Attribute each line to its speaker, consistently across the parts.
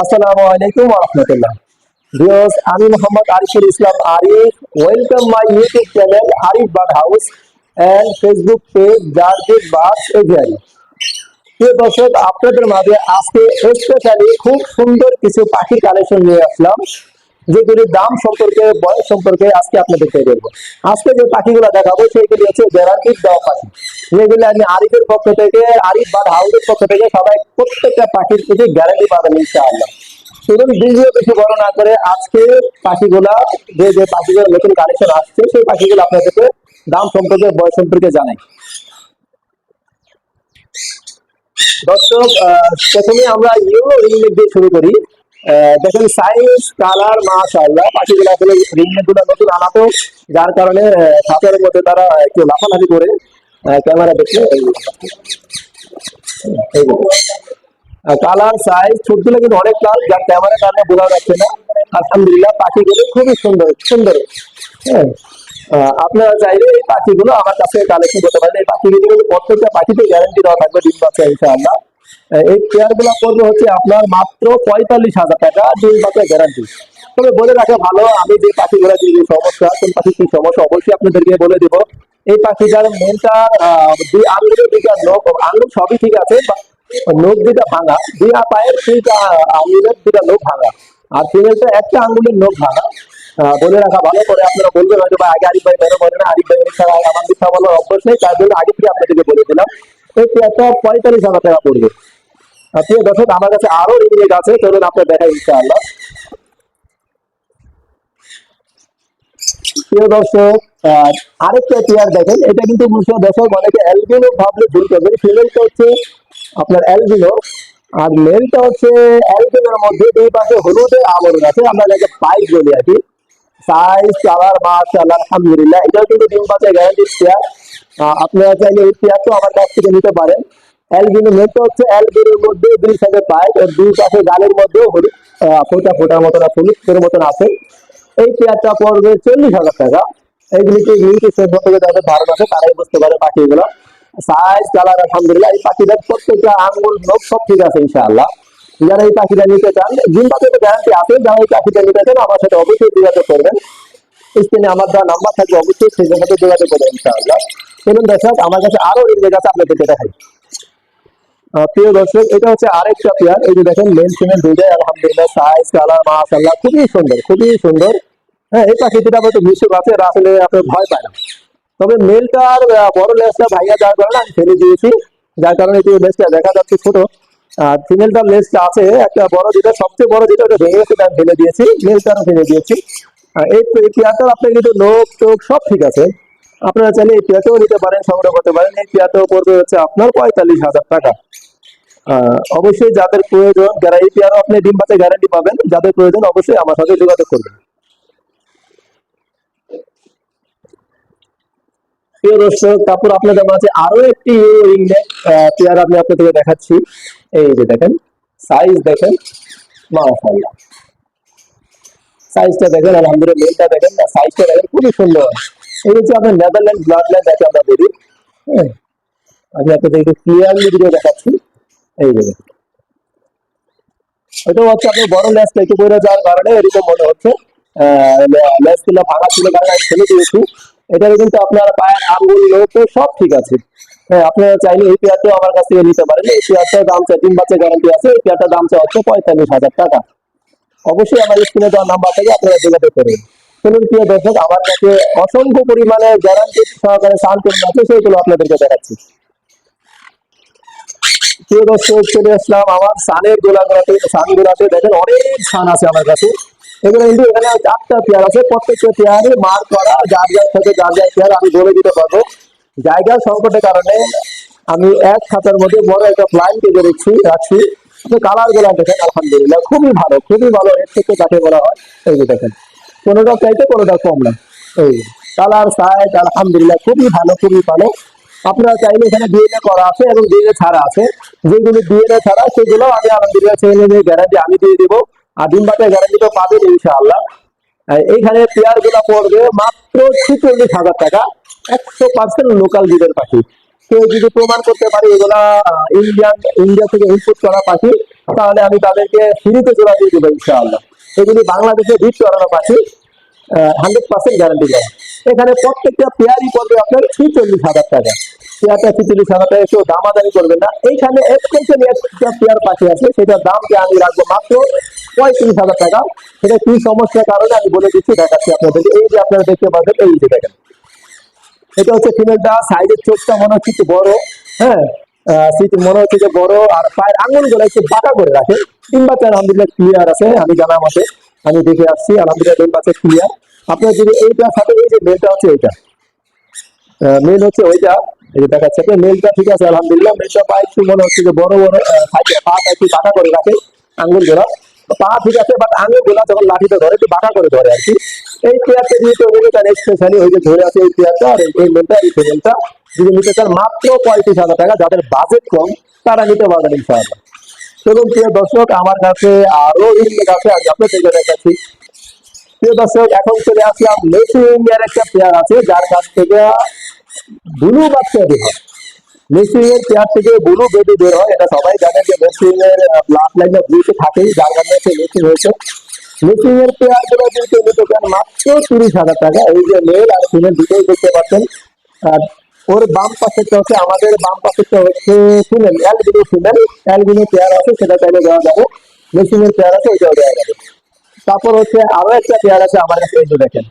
Speaker 1: আসসালামু আলাইকুম ওয়া রাহমাতুল্লাহ। ভিউয়ার্স, আমি Mohammad Ariful Islam Arif. Welcome my YouTube channel Arif bird house and Facebook page Jarjis birds aviary. প্রিয় দর্শক, আপনাদের মাঝে আজকে স্পেশালি খুব সুন্দর কিছু পাখি কালেকশন নিয়ে আসলাম, যেগুলির দাম সম্পর্কে, বয়স সম্পর্কে আজকে আপনাদেরকে বলবো। আজকে যে পাখিগুলো দেখাবো সেগুলি হচ্ছে গ্যারান্টিড দেওয়া পাখি, যেগুলি আমি আরিফের পক্ষ থেকে, আরিফ বার্ড হাউসের পক্ষ থেকে সবাই প্রত্যেকটা পাখির প্রতি গ্যারান্টি পাবেন ইনশাআল্লাহ। শুধু ভিডিও বেশি বড় না করে আজকে পাখিগুলা, যে পাখিগুলো নতুন কালেকশন আসছে সেই পাখিগুলো আপনাদেরকে দাম সম্পর্কে, বয়স সম্পর্কে জানাই। দর্শক, প্রথমে আমরা ইয়েলো রিংনেক দিয়ে শুরু করি। দেখেন সাইজ, কালার, মাশাআল্লাহ, পাখিগুলো আসলে রিংনেক গুলো নতুন আনাতো, যার কারণে ছাতের মধ্যে তারা একটু লাফালাফি করে ক্যামেরা দেখে কালার, সাইজ, ছোটগুলো কিন্তু অনেক লাল, যার ক্যামেরার কারণে বোঝা যাচ্ছে না। আলহামদুলিল্লাহ, পাখিগুলো খুবই সুন্দর সুন্দর। হ্যাঁ, আপনারা চাইলে এই পাখিগুলো আমার কাছে কালেকশন করতে পারেন। এই পাখিগুলো কিন্তু প্রত্যেকটা পাখিতে গ্যারান্টি দেওয়া থাকবে ডিম বাচ্চা ইনশাআল্লাহ। এই পেয়ার গুলো পড়বে হচ্ছে আপনার মাত্র 45,000 টাকা, ডিম বাচ্চা গ্যারান্টি। তবে বলে রাখা ভালো, আমি যে পাখিগুলো যে সমস্যা, কোন পাখি কি সমস্যা অবশ্যই আপনাদেরকে বলে দিব। এই পাখিটার মেনটা দুই আঙুলের দিকে নখ, আঙুল সবই ঠিক আছে, নখ দুটা ভাঙা, দুই পায়ের দুইটা আঙুলের দুটা নখ ভাঙা, আর ফিমেলটা একটা আঙুলের নখ ভাঙা। বলে রাখা ভালো করে, আপনারা বলবেন হয়তো বা আগে আরিফ ভাই কেন বলে না, আরিফ ভাই ছাড়া আমার মিথ্যা বলার অভ্যাস নেই, তার জন্য আগে থেকে আপনাদেরকে বলে দিলাম। এই পেয়ারটা 45,000 টাকা পড়বে। প্রিয় দর্শক, আমার কাছে আরো রিংনেক আছে, চলুন আপনার দেখাই ইনশাআল্লাহ। প্রিয় দর্শক, আরেকটা পেয়ার দেখেন, এটা কিন্তু দর্শক অনেকে অ্যালবিনো ভাবলে ভুল করবেন। ফিমেলটা হচ্ছে আপনার অ্যালবিনো, আর মেলটা হচ্ছে অ্যালবিনোর মধ্যে দুই পাশে হলুদের আবরণ আছে, আমরা যাকে পাইপ বলি আর কি। সাইজ, কালার, মাশাআল্লাহ, আলহামদুলিল্লাহ, এটাও কিন্তু ডিম বাচ্চা গ্যারান্টি পেয়ার। আপনারা চাইলে এই পেয়ারটা আমার কাছ থেকে নিতে পারেন। অ্যালবিনো মেলটা হচ্ছে অ্যালবিনোর মধ্যে দুই সাইডে পাইপ, আর দুই পাশে গালের মধ্যেও হলুদ ফোটা ফোটার মতন হলুদের মতন আছে। এই পেয়ারটা পড়বে 40,000 টাকা। এইগুলিকে নিউট্রিশন সম্পর্কে যাদের ধারণা আছে তারাই বুঝতে পারে পাখিগুলো। সাইজ, কালার, আলহামদুলিল্লাহ, এই পাখিটার প্রত্যেকটা আঙ্গুল নখ সব ঠিক আছে ইনশাআল্লাহ। যারা এই পাখিটা নিতে চান, ডিম বাচ্চাতে গ্যারান্টি আছে, যারা এই পাখিটা নিতে চান আমার সাথে অবশ্যই যোগাযোগ করবেন। স্ক্রিনে আমার দেওয়া নাম্বার থাকবে, অবশ্যই সেই সাথে যোগাযোগ করবেন ইনশাআল্লাহ। চলুন দর্শক, আমার কাছে আরো রিংনেক আছে, আপনাদেরকে দেখাই। প্রিয় দর্শক, এটা হচ্ছে আরেকটা পেয়ার। এই যে দেখেন, মেল ফিমেল দুইটাই আলহামদুলিল্লাহ, সাইজ, কালার, মাশাআল্লাহ, খুবই সুন্দর, খুবই সুন্দর। হ্যাঁ, এই পাখি দুটা হয়তো মিশুক আছে, আসলে আপনার ভয় পায় না। তবে মেলটার বড় লেজটা ভাইয়া যার কারণে আমি ফেলে দিয়েছি, যার কারণে একটু লেজটা দেখা যাচ্ছে ছোট। আর ফিমেলটার লেজটা আছে একটা বড়, যেটা সবচেয়ে বড়, যেটা ওটা ভেঙে গেছে, আমি ফেলে দিয়েছি, মেলটারও ফেলে দিয়েছি। এই পেয়ারটার আপনার কিন্তু লোক টোক সব ঠিক আছে। আপনারা চাইলে এই পেয়ারটাও নিতে পারেন, সংগ্রহ করতে পারেন। এই পেয়ারটাও পড়বে হচ্ছে আপনার 45,000 টাকা। অবশ্যই যাদের প্রয়োজন, যারা এই পেয়ারও আপনি ডিম বাচ্চা গ্যারান্টি পাবেন, যাদের প্রয়োজন অবশ্যই আমার সাথে যোগাযোগ করবেন। প্রিয় দর্শক, তারপর আপনাদের মাঝে আরো একটি রিংনেক পেয়ার আমি আপনাদেরকে দেখাচ্ছি। এই যে দেখেন, সাইজ দেখেন, মাশাআল্লাহ, সাইজটা দেখেন, আলহামদুলিল্লাহ, মেলটা দেখেন, সাইজটা দেখেন, খুবই সুন্দর। এই হচ্ছে আপনার নেদারল্যান্ড ব্লাড লাইন যাকে আমরা বলি। হ্যাঁ, আমি আপনাদের একটু ক্লিয়ারলি ভিডিও দেখাচ্ছি। এই যে এটা হচ্ছে আপনার বড় লেজটা একটু করে যাওয়ার কারণে এরকম মনে হচ্ছে। লেজ গুলো ভাঙা ছিল কারণে আমি ফেলে দিয়েছি। এটারে কিন্তু আপনার পায়ের আঙ্গুল লোক সব ঠিক আছে। হ্যাঁ, আপনারা চাইলে এই পেয়ারটাও আমার কাছ থেকে নিতে পারেন। এই পেয়ারটার দাম চাই, ডিম বাচ্চা গ্যারান্টি আছে, এই পেয়ারটার দাম চাই হচ্ছে 45,000 টাকা। অবশ্যই আমার স্ক্রিনে দেওয়া নাম্বার থেকে আপনারা যোগাযোগ করবেন। চলুন প্রিয় দর্শক, আমার কাছে অসংখ্য পরিমাণে গ্যারান্টি সহকারে সানটেন আছে, সেগুলো আপনাদেরকে দেখাচ্ছি। প্রিয় দর্শক, চলে আসলাম আমার সানের গোলাগুলাতে। সান গুলাতে দেখেন অনেক সান আছে আমার কাছে। এগুলো কিন্তু এখানে 4টা পেয়ার আছে, প্রত্যেকটা পেয়ারে মার্ক করা, যার যার সাথে যার যার পেয়ার আমি বলে দিতে পারবো। জায়গার সংকটের কারণে আমি এক খাতার মধ্যে বড় একটা প্লান কেটে রাখছি। কালার গুলা দেখেন, আলহামদুলিল্লাহ, খুবই ভালো, খুবই ভালো। এর থেকে যাকে বলা হয়, এই যে দেখেন, কোনোটা চাইতে কোনোটা কম না। এই কালার, সাইজ, আলহামদুলিল্লাহ, খুবই ভালো, খুবই ভালো। আপনারা চাইলে এখানে ডিএনএ করা আছে এবং ডিএনএ ছাড়া আছে। যেগুলো ডিএনএ ছাড়া সেগুলো আমি আলহামদুলিল্লাহ ছেলে গ্যারান্টি আমি দিয়ে দিব, আর ডিম বাচ্চা গ্যারান্টি তো পাবেন ইনশাআল্লাহ। এইখানে পেয়ার গুলা পড়বে মাত্র 46,000 টাকা। 100% লোকাল বিদের পাখি। কেউ যদি প্রমাণ করতে পারে এগুলা ইন্ডিয়া থেকে ইনপুট করা পাখি, তাহলে আমি তাদেরকে ফ্রিতে জোড়া দিয়ে দেবো ইনশাআল্লাহ। এগুলি বাংলাদেশে বিট করানো পাখি, 100% গ্যারান্টি দেয়। এখানে প্রত্যেকটা পেয়ারই পড়বে আপনার 46,000 টাকা। পেয়ারটা 46,000 টাকা, কেউ দামাদামি করবেন না। এইখানে স্পেশালি একটা পেয়ার পাখি আছে, সেটার দামকে আমি রাখবো মাত্র 35,000 টাকা। সেটা কি সমস্যার কারণে আমি বলে দিচ্ছি, দেখাচ্ছি আপনাদেরকে। এই যে আপনারা দেখতে পাচ্ছেন, এই যে দেখেন, এটা হচ্ছে ফিমেলটা। সাইজের চোখটা মনে হচ্ছে একটু বড়, হ্যাঁ, মনে হচ্ছে যে বড়। আর পায়ের আঙুলগুলো একটু বাঁকা করে রাখে। ডিম বাচ্চা আলহামদুলিল্লাহ ক্লিয়ার আছে, আমি জানা মতে, আমি দেখে আসছি আলহামদুলিল্লাহ ডিম বাচ্চা ক্লিয়ার। আপনার যদি এইটার সাথে এই যে মেলটা হচ্ছে, এইটা মেল হচ্ছে ওইটা, এই যে দেখাচ্ছে মেলটা ঠিক আছে আলহামদুলিল্লাহ। মেলটা পা একটু মনে হচ্ছে যে বড় বড়, পাটা একটু বাঁকা করে রাখে, আঙ্গুল গোলা। পা ঠিক আছে, বাট আঙ্গুল গোলা যখন লাঠিটা ধরে একটু বাঁকা করে ধরে আর কি। এই প্লেয়ারটা দিয়ে তো নিতে চান স্পেশালি, ওই যে ধরে আছে এই প্লেয়ারটা, আর এই মেলটা, এই ফিমেলটা যদি নিতে চান মাত্র 35,000 টাকা। যাদের বাজেট কম তারা নিতে পারবেন ইনশাআল্লাহ। এবং প্রিয় দর্শক, আমার কাছে আরো রিংনেক আছে, আমি আপনাদেরকে দেখাচ্ছি। প্রিয় দর্শক, এখন চলে আসলাম মেসি ইন্ডিয়ার একটা প্লেয়ার আছে, যার কাছ থেকে ব্লু বাচ্চা বের হয়। মেসি এর পেয়ার থেকে ব্লু বেবি বের হয়, এটা সবাই জানে যে মেসি এর ব্লাড লাইনে ব্লুতে থাকেই, যার কারণে সে মেসি হয়েছে। মেসি এর পেয়ার গুলো কিন্তু নিতে চান মাত্র 30,000 টাকা। এই যে মেল আর ফিমেল দুটোই দেখতে পাচ্ছেন। আর ওর বাম পাশেরটা হচ্ছে, আমাদের বাম পাশেরটা হচ্ছে female, albino female. Albino pair আছে, সেটা চাইলে দেওয়া যাবে। মেসি এর পেয়ার আছে, ওইটাও দেওয়া যাবে। তারপর হচ্ছে আরো একটা পেয়ার আছে আমার কাছে, এই যে দেখেন।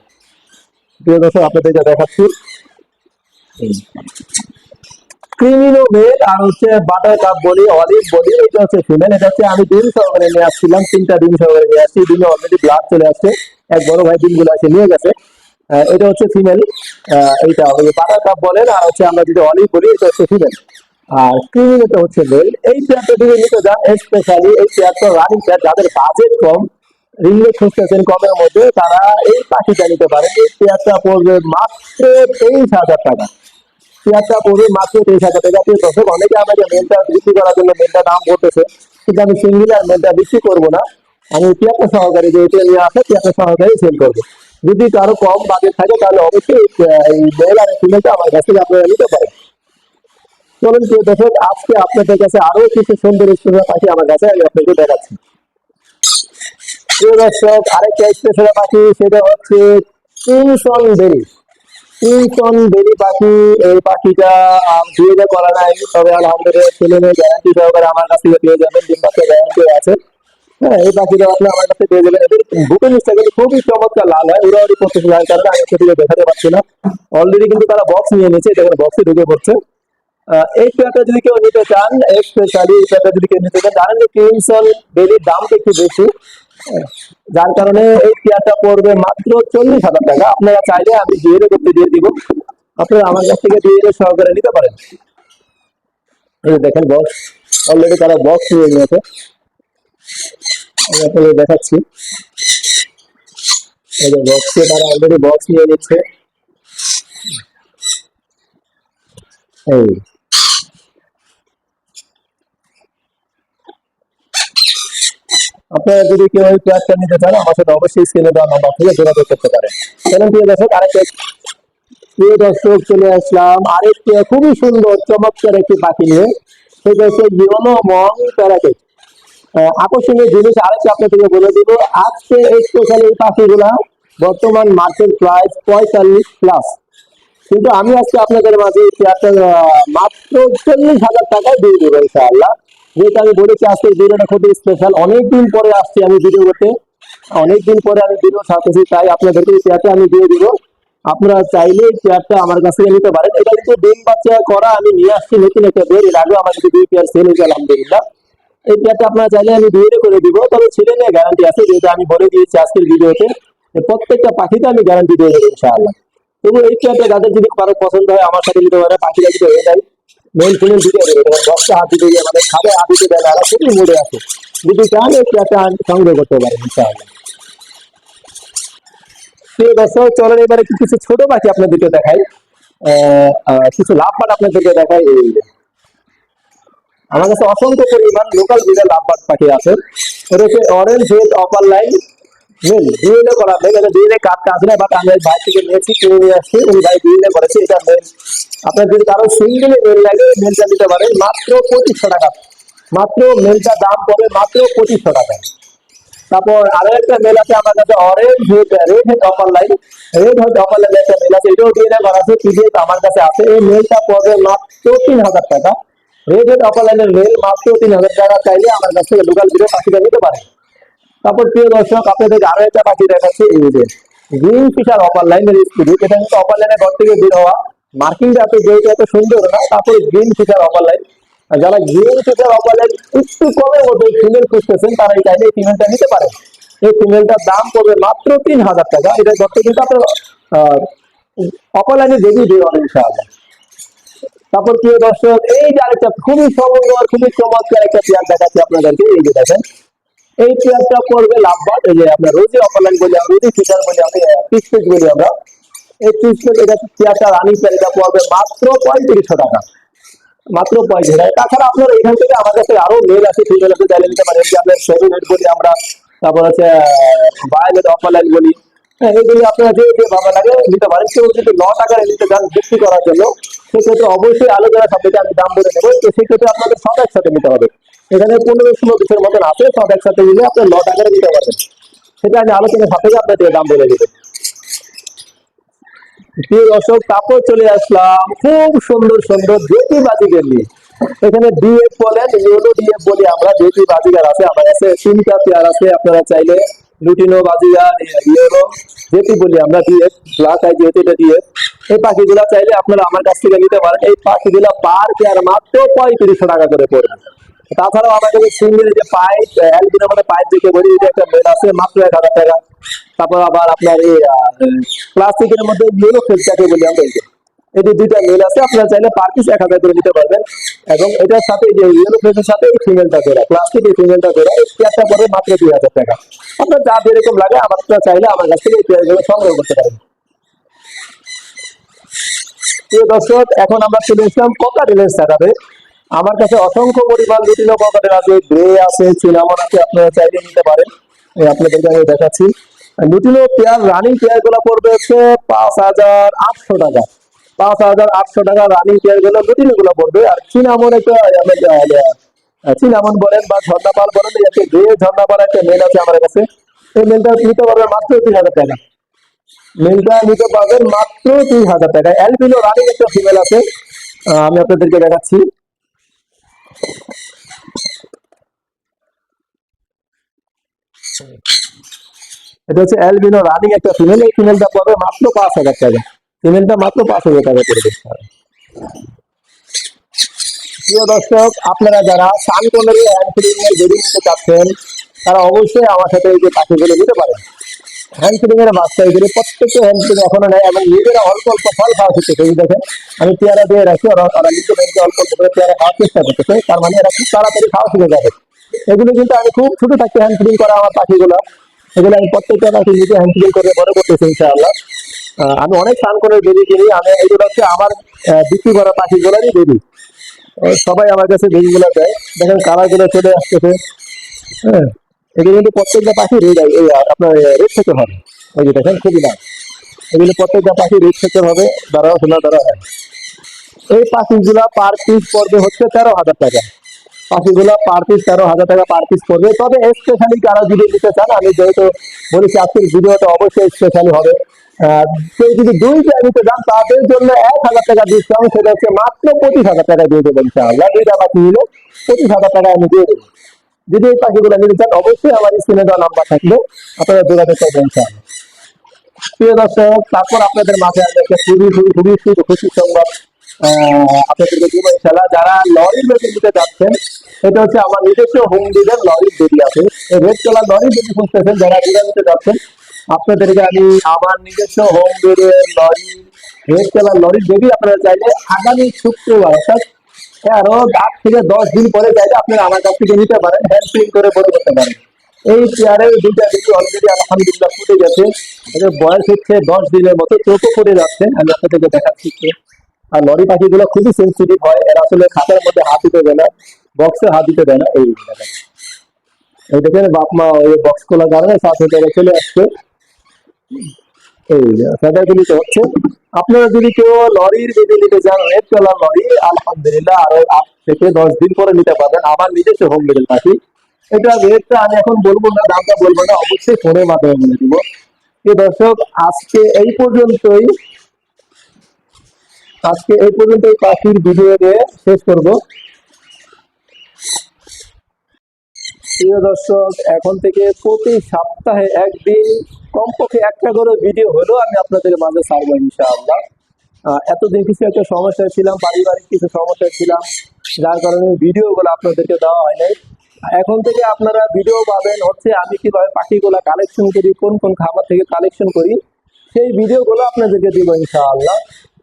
Speaker 1: প্রিয় দর্শক, আপনাদেরকে দেখাচ্ছি। ক্রিমিনো মেল আর হচ্ছে বাটার কাপ বলি, অলিভ বলি, এটা হচ্ছে ফিমেল। এটা হচ্ছে আমি ডিম সহকারে নিয়ে আসছিলাম, 3টা ডিম সহকারে নিয়ে আসছি। ডিমে অলরেডি ব্লাড চলে আসছে, এক বড় ভাই ডিমগুলো এসে নিয়ে গেছে। এটা হচ্ছে ফিমেল, এইটা ওই বাটার কাপ বলেন, আর হচ্ছে আমরা যদি অলিভ বলি, এটা হচ্ছে ফিমেল। আর ক্রিমিনোটা হচ্ছে মেল। এই পেয়ারটা যদি নিতে যান, স্পেশালি এই পেয়ারটা রানিং পেয়ার, যাদের বাজেট কম, রিংলে খুঁজতেছেন কমের মধ্যে, তারা এই পাখিটা নিতে পারেন। এই পেয়ারটা পড়বে মাত্র 23,000 টাকা। পেয়ারটা পড়বে মাত্র 23,000 টাকা। প্রিয় দর্শক, অনেকে আমাকে মেলটা বিক্রি করার জন্য মেলটা দাম করতেছে, কিন্তু আমি সিঙ্গেল আর মেলটা বিক্রি করবো না। আমি পেয়ারটা সহকারে যে এটা নিয়ে আসে, পেয়ারটা সহকারে সেল করবো। যদি কারো কম বাজেট থাকে তাহলে অবশ্যই এই মেল আর ফিমেলটা আমার কাছ থেকে আপনারা নিতে পারেন। চলুন প্রিয় দর্শক, আজকে আপনাদের কাছে আরো কিছু সুন্দর স্পেশাল পাখি আমার কাছে, আমি আপনাকে দেখাচ্ছি। প্রিয় দর্শক, আরেকটা স্পেশাল পাখি, সেটা হচ্ছে কিংসন বেরি। কিংসন বেরি পাখি। এই পাখিটা বিয়ে করা নাই, তবে আলহামদুলিল্লাহ ছেলে মেয়ে গ্যারান্টি সহকারে আমার কাছ থেকে পেয়ে যাবেন, ডিম বাচ্চা গ্যারান্টি আছে। হ্যাঁ, এই পাখিটা আপনি আমার কাছে পেয়ে যাবেন। এদের বুকের নিচটা কিন্তু খুবই চমৎকার লাল হয়, উড়াউড়ি করতেছে, যার কারণে আমি সেটিকে দেখাতে পারছি না। অলরেডি কিন্তু তারা বক্স নিয়ে নিয়েছে, দেখেন বক্সে ঢুকে পড়ছে। এই পেয়ারটা যদি কেউ নিতে চান, স্পেশালি এই পেয়ারটা যদি কেউ নিতে চান, জানেন যে ক্রিমসন বেলির দামটা একটু বেশি, যার কারণে এই পেয়ারটা পড়বে মাত্র 40,000 টাকা। আপনারা চাইলে আমি ডিএনএ করতে দিয়ে দিব, আপনারা আমার কাছ থেকে ডিএনএ সহকারে নিতে পারেন। এই দেখেন বক্স, অলরেডি তারা বক্স নিয়ে নিয়েছে, আমি আপনাদের দেখাচ্ছি। এই যে বক্সে তারা অলরেডি বক্স নিয়ে নিচ্ছে। এই আপনারা যদি কেউ এই পেয়ারটা নিতে চান, আমার সাথে অবশ্যই স্ক্রিনে দেওয়া নাম্বার থেকে যোগাযোগ করতে পারেন। চলুন প্রিয় দর্শক, আরেকটা প্রিয় দর্শক, চলে আসলাম আরেকটি খুবই সুন্দর চমৎকার একটি পাখি নিয়ে, সেটা হচ্ছে ইয়েলো মং প্যারাকেট। আকর্ষণীয় জিনিস আরেকটা আপনাদেরকে বলে দিব, আজকে স্পেশালি এই পাখিগুলা বর্তমান মার্কেট প্রাইস 45+, কিন্তু আমি আজকে আপনাদের মাঝে এই পেয়ারটা মাত্র 40,000 টাকায় দিয়ে দেবো ইনশাআল্লাহ। যেটা আমি বলেছি, আজকের ভিডিওটা খুবই স্পেশাল, অনেকদিন পরে আসছি আমি ভিডিও করতে, অনেকদিন পরে আমি ভিডিও ছাড়তেছি, তাই আপনাদেরকে এই পেয়ারটা আমি দিয়ে দিব। আপনারা চাইলে এই পেয়ারটা আমার কাছ থেকে নিতে পারেন। এটা কিন্তু ডিম বাচ্চা করা আমি নিয়ে আসছি, নতুন একটা বের, এর আগে আমার কিন্তু 2 পেয়ার সেল হয়েছে আলহামদুলিল্লাহ। এই পেয়ারটা আপনারা চাইলে আমি দিয়ে করে দিব, তবে ছেলে মেয়ে গ্যারান্টি আছে, যেটা আমি বলে দিয়েছি আজকের ভিডিওতে। প্রত্যেকটা পাখিতে আমি গ্যারান্টি দিয়ে দেবো ইনশাআল্লাহ। তবু এই পেয়ারটা যাদের যদি কারো পছন্দ হয়, আমার সাথে নিতে পারে। পাখিটা যদি হয়ে যায়, মেল ফিমেল দিতে হবে, দশটা হাত দিতে গিয়ে আমাদের খাবে, হাত দিতে দেয় না, এরা খুবই মুড়ে আছে। যদি চান এই পেয়ারটা সংগ্রহ করতে পারেন ইনশাআল্লাহ। প্রিয় দর্শক, চলেন এবারে কিছু ছোট পাখি আপনাদেরকে দেখাই, কিছু লাভবান আপনাদেরকে দেখাই। এই আমার কাছে অসংখ্য পরিমাণ লোকাল ব্রিডের লাভবান পাখি আছে। এটা হচ্ছে orange head upper line mail, DNA করা মেল। এটা ডিএনএ কার্ডটা আছে না, বাট আমি ভাই থেকে নিয়েছি, কিনে নিয়ে আসছি, উনি ভাই ডিএনএ করেছে, এটা মেল। আপনার যদি কারো সিঙ্গেলে মেল লাগে, মেলটা নিতে পারেন মাত্র 2500 টাকা। মাত্র মেলটা দাম পড়বে মাত্র 2500 টাকা। তারপর আরো একটা মেল আছে আমার কাছে, orange red head offer line. Red head offer line একটা মেল আছে, এটাও ডিএনএ করা আছে, পিডিএফ আমার কাছে আছে। এই মেলটা পড়বে মাত্র 3000 টাকা। রেড হেড অফার লাইনের মেল মাত্র 3000 টাকা। চাইলে আমার কাছ থেকে লোকাল ভিডিও পাখিটা নিতে পারে। তারপর প্রিয় দর্শক, আপনাদের আরো একটা পাখি দেখাচ্ছে, এই যে গ্রিন ফিশার অপার লাইনের স্পিরিট। এটা কিন্তু অপার লাইনের ঘর থেকে বের হওয়া, মার্কিংটা এত যেহেতু এত সুন্দর না। তারপরে গ্রিন ফিশার অপার লাইন, যারা গ্রিন ফিশার অপার লাইন একটু কমের মধ্যে ফিমেল খুঁজতেছেন, তারা এই চাইলে এই ফিমেলটা নিতে পারেন। এই ফিমেলটার দাম পড়বে মাত্র 3000 টাকা। এটা ঘর থেকে কিন্তু আপনার অপার লাইনে বেবি বের হবে ইনশাআল্লাহ। তারপর প্রিয় দর্শক, এই যে আরেকটা খুবই সুন্দর খুবই চমৎকার একটা পেয়ার দেখাচ্ছি আপনাদেরকে। এই যে দেখেন, এই পেয়ারটা পড়বে লাভবাদ, এই যে আপনার রোজি অফলাইন বলি, রোজি ফিচার বলি, আমি পিসপিস বলি আমরা। এই পিসপিস এটা পেয়ারটা রানিং পেয়ার, এটা পড়বে মাত্র 3500 টাকা। মাত্র 3500 টাকা। তাছাড়া আপনার এখান থেকে আমার কাছে আরো মেল আছে, ফিমেল আছে, চাইলে নিতে পারেন। যে আপনার সেভেন হেড বলি আমরা, তারপর হচ্ছে বায়োলেট অফলাইন বলি। হ্যাঁ, এইগুলি আপনারা যে যে ভালো লাগে নিতে পারেন। কেউ যদি 9 টাকায় নিতে চান বিক্রি করার জন্য, সেক্ষেত্রে অবশ্যই আলোচনা সাপেক্ষে আমি দাম বলে দেবো। তো সেক্ষেত্রে আপনাদের সব একসাথে নিতে হবে। এখানে 15-16 পিসের মতন আছে, সব একসাথে নিলে আপনার 9 টাকায় নিতে পারবেন। সেটা আমি আলোচনা সাপেক্ষে আপনাদের দাম বলে দেবো। প্রিয় দর্শক, তারপর চলে আসলাম খুব সুন্দর সুন্দর দেশি বাজিগার নিয়ে। এখানে ডিএফ বলেন, ইউনো ডিএফ বলি আমরা, দেশি বাজিগার আছে আমার কাছে 3টা পেয়ার আছে। আপনারা চাইলে লুটিনো বাজিগার, ইউনো যেটি বলি আমরা ডিএফ, ব্ল্যাক আই যেহেতু এটা ডিএফ, এই পাখিগুলা চাইলে আপনারা আমার কাছ থেকে নিতে পারেন। এই পাখিগুলা পার পেয়ার মাত্র 3500 টাকা করে পড়বে। তাছাড়াও আমার কাছে সিঙ্গেল যে পাইপ, অ্যালবিনোর মধ্যে পাইপ দিকে বলি, এটা একটা মেল আছে মাত্র 1000 টাকা। তারপর আবার আপনার এই প্লাস্টিকের মধ্যে ইউরো ফেলটাকে বলি আমরা, এই যে দুইটা মেল আছে। আপনারা চাইলে পার পিস 1000 করে নিতে পারবেন। এবং এটার সাথে যে ইউরো ফেসের সাথে এই ফিমেলটা জোড়া, প্লাস্টিক এই ফিমেলটা জোড়া, এই পেয়ারটা পড়বে মাত্র 2000 টাকা। আপনার যা যেরকম লাগে আমার চাইলে আমার কাছ থেকে এই পেয়ারগুলো সংগ্রহ করতে পারেন। প্রিয় দর্শক, এখন আমরা চলে এসলাম ককাটেলের সেটআপে। আমার কাছে অসংখ্য পরিমাণ লুটিনো ককাটেল আছে, গ্রে আছে, সিনামন আছে, আপনারা চাইলে নিতে পারেন। আপনাদেরকে আমি দেখাচ্ছি। লুটিনো পেয়ার রানিং পেয়ার গুলো পড়বে হচ্ছে 5800 টাকা। 5800 টাকা রানিং পেয়ার গুলো লুটিনো গুলো পড়বে। আর সিনামন একটা সিনামন বলেন বা ঝর্ণাপাল বলেন, একটা গ্রে ঝর্ণাপাল একটা মেল আছে আমার কাছে। এই মেলটা নিতে পারবেন মাত্র 3000 টাকা। মেলটা নিতে পারবেন মাত্র 3000 টাকা। অ্যালবিনো রানিং একটা ফিমেল আছে, আমি আপনাদেরকে দেখাচ্ছি। এটা হচ্ছে অ্যালবিনো রানিং একটা ফিমেল। এই ফিমেলটা পড়বে মাত্র 5000 টাকা। ফিমেলটা মাত্র 5000 টাকা পড়বে। প্রিয় দর্শক, আপনারা যারা সানকোনের হ্যান্ড ফিডিং এর বেবি নিতে চাচ্ছেন, তারা অবশ্যই আমার সাথে এই যে পাখিগুলো নিতে পারেন। হ্যান্ড ফিডিং এর বাচ্চা এগুলি প্রত্যেকটা হ্যান্ড ফিডিং এখনো নেয়, এবং নিজেরা অল্প অল্প ফল খাওয়া শিখতেছে। এই দেখেন, আমি পেয়ারা দিয়ে রাখি, ওরা নিজে অল্প অল্প করে পেয়ারা খাওয়ার চেষ্টা করতেছে। তার মানে এরা খুব তাড়াতাড়ি খাওয়া শিখে যাবে। এগুলো কিন্তু আমি খুব ছোট থাকতে হ্যান্ড ফিডিং করা আমার পাখিগুলো। এগুলো আমি প্রত্যেকটা পাখি নিজে হ্যান্ড ফিডিং করে বড় করতেছি ইনশাআল্লাহ। আমি অনেক সানকোনের বেবি কিনি। আমি এগুলো হচ্ছে আমার বিক্রি করা পাখিগুলোরই বেবি। সবাই আমার কাছে বেবিগুলো দেয়। দেখেন কালার গুলো চলে আসতেছে। হ্যাঁ, এগুলো কিন্তু প্রত্যেকটা পাখি রেড, আপনার রেড থেকে হবে। ওই যে দেখেন খুবই দাম। এগুলো প্রত্যেকটা পাখি রেড থেকে হবে। দাঁড়াও শোনা দাঁড়া হয়। এই পাখিগুলা পার পিস পড়বে হচ্ছে 13,000 টাকা। পাখিগুলা পার পিস 13,000 টাকা পার পিস পড়বে। তবে স্পেশালি কারা যদি নিতে চান, আমি যেহেতু বলেছি আজকের ভিডিওটা অবশ্যই স্পেশালি হবে। কেউ যদি দুইটা নিতে চান, তাদের জন্য 1000 টাকা ডিসকাউন্ট, সেটা হচ্ছে মাত্র 25,000 টাকা দিয়ে দেবেন ইনশাআল্লাহ। দুইটা পাখি নিলে 25,000 টাকা আমি দিয়ে দেবো। যদি এই পাখিগুলো নিতে চান, অবশ্যই আমার স্ক্রিনে দেওয়া নাম্বার থাকলে আপনারা যোগাযোগ করবেন ইনশাআল্লাহ। প্রিয় দর্শক, তারপর আপনাদের মাঝে আমি একটা খুবই খুবই খুবই খুশি সংবাদ আপনাদেরকে দিব ইনশাআল্লাহ। যারা লরির বেবি নিতে যাচ্ছেন, এটা হচ্ছে আমার নিজস্ব হোম ব্রিডের লরির বেবি আছে। এই রেড কালার লরির বেবি খুঁজতেছেন, যারা বিড়া নিতে যাচ্ছেন, আপনাদেরকে আমি আমার নিজস্ব হোম ব্রিডের লরি, রেড কালার লরির বেবি আপনারা চাইলে আগামী শুক্রবার, অর্থাৎ 8 থেকে 10 দিন পরে চাইলে আপনারা আমার কাছ থেকে নিতে পারেন, হ্যান্ড প্রিন্ট করে বড় করতে পারেন। এই চেয়ারের দুইটা বেবি অলরেডি আলহামদুলিল্লাহ ফুটে গেছে। এদের বয়স হচ্ছে 10 দিনের মতো, চোখও ফুটে যাচ্ছে। আমি আপনাদেরকে দেখাচ্ছি। আর লরি পাখিগুলো খুবই সেন্সিটিভ হয়, এরা আসলে খাতার মধ্যে হাত দিতে দেয় না, বক্সে হাত দিতে দেয় না। এই দেখেন বাপ মা ওই বক্স খোলার কারণে সাথে চলে আসছে। এই ফেদারগুলি তো হচ্ছে। আপনারা যদি কেউ লরির যদি নিতে চান রেড কালার লরি, আলহামদুলিল্লাহ আরো 8 থেকে 10 দিন পরে নিতে পারবেন। আমার নিজস্ব হোম মেডেল পাখি। এটা রেটটা আমি এখন বলবো না, দামটা বলবো না, অবশ্যই ফোনের মাধ্যমে বলে দিব। দর্শক, আজকে এই পর্যন্তই। পাখির ভিডিও দিয়ে শেষ করব। প্রিয় দর্শক, এখন থেকে প্রতি সপ্তাহে একদিন কমপক্ষে একটা করে ভিডিও হলেও আমি আপনাদের মাঝে ছাড়বো ইনশাআল্লাহ। এতদিন কিছু একটা সমস্যায় ছিলাম, পারিবারিক কিছু সমস্যায় ছিলাম, যার কারণে ভিডিওগুলো আপনাদেরকে দেওয়া হয় নাই। এখন থেকে আপনারা ভিডিও পাবেন হচ্ছে আমি কিভাবে পাখিগুলা কালেকশন করি, কোন কোন খাবার থেকে কালেকশন করি, সেই ভিডিওগুলো আপনাদেরকে দিব ইনশাআল্লাহ।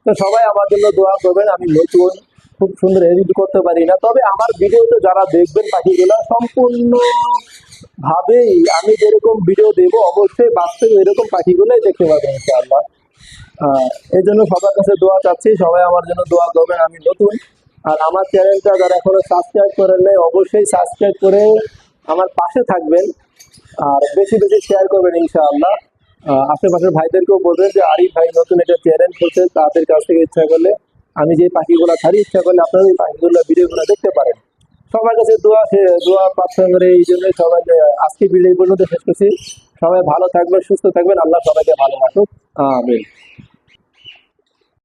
Speaker 1: তো সবাই আমার জন্য দোয়া করবেন। আমি নতুন, খুব সুন্দর এডিট করতে পারি না, তবে আমার ভিডিওতে যারা দেখবেন পাখিগুলা সম্পূর্ণ ভাবেই আমি যেরকম ভিডিও দেবো অবশ্যই বাস্তবে এরকম পাখিগুলোই দেখতে পাবেন ইনশাআল্লাহ। এই জন্য সবার কাছে দোয়া চাচ্ছি, সবাই আমার জন্য দোয়া করবেন। আমি নতুন, আর আমার চ্যানেলটা যারা এখনো সাবস্ক্রাইব করেন নাই অবশ্যই সাবস্ক্রাইব করে আমার পাশে থাকবেন, আর বেশি বেশি শেয়ার করবেন ইনশাআল্লাহ। আশেপাশের ভাইদেরকেও বলবেন যে আরিফ ভাই নতুন একটা চ্যানেল খুলছে, তাদের কাছ থেকে ইচ্ছা করলে আমি যে পাখিগুলো ছাড়ি, ইচ্ছা করলে আপনারা এই পাখিগুলো ভিডিওগুলো দেখতে পারেন। সবার কাছে দোয়া প্রার্থনা করে এই জন্য সবাই আজকে ভিডিও এই পর্যন্ত শেষ করছি। সবাই ভালো থাকবেন, সুস্থ থাকবেন, আল্লাহ সবাইকে ভালো রাখুক। আমিন।